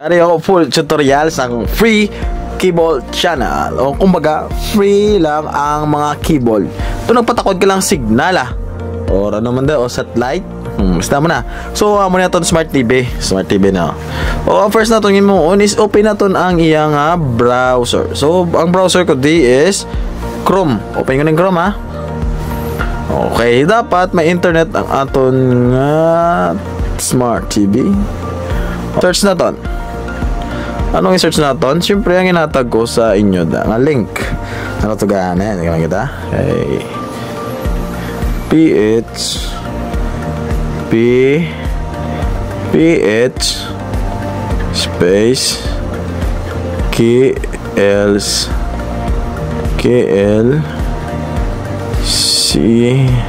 Ari ako full tutorial sa free keyboard channel. O kumbaga, free lang ang mga keyboard. Ito nagpatakod ka lang signal or ano man daw, o satellite. Basta mo na. So, amo na itong Smart TV. Smart TV na. O, first na itong mo on is open na itong ang iyang browser. So, ang browser ko di is Chrome. Open ko ng Chrome Okay, dapat may internet ang aton Smart TV. Search na ton. Anong i-search natin? Siyempre, ang inatag ko sa inyo nga link. Ano ito gana? Hindi ka kita? Okay. PH space KL CIS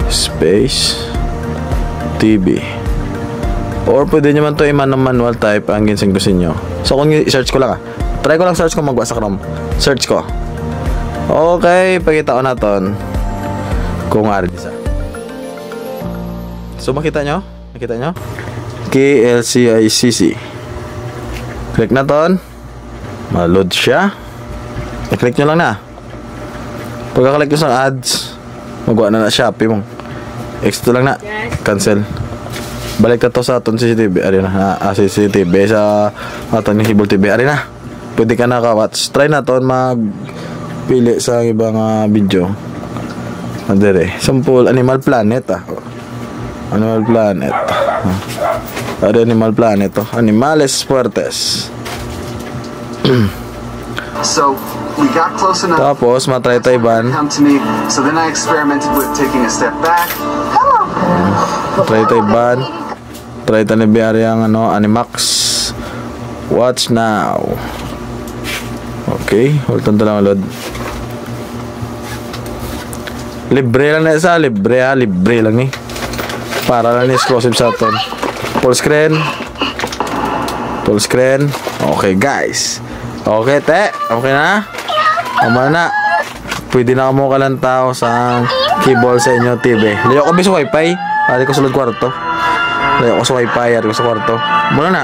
space TV. Or pwede nyo man ito manual type ang ginseng gusto nyo. So kung i-search ko lang try ko lang search ko magwa sa Chrome. Search ko. Okay, pakita ko natin kung ari isa. So makita nyo? Nakita nyo? KLCICC. Click na ton. Ma-load siya. I-click nyo lang na. Pagka-click nyo sa ads, magwa na Shopee mong. X2 lang na. Cancel. Balik na to sa aton CCTV. Ari na. CCTV sa aton cable TV. Ari na. Pwede ka naka-watch. Try na to magpili sa ibang video. Adere. Sample Animal Planet Animal Planet. Ari Animal Planet Animales Fuertes. So we got close enough. Tapos matry ban. Come to me. So then I experimented with taking a step back. Try ban. Try ni biari ang Animax. Watch now. Okay, hold on lang load. Libre lang na isa, libre lang ni. Para lang ni exclusive sa aton. Full screen. Okay guys. Okay te, okay na? Tama na. Pwede na kamo kalang tao sa keyboard sa inyo TV. Layo ko sa wifi. Ari ko sa kwarto. Layo ko sa wifi, ari ko sa kwarto. Muna na.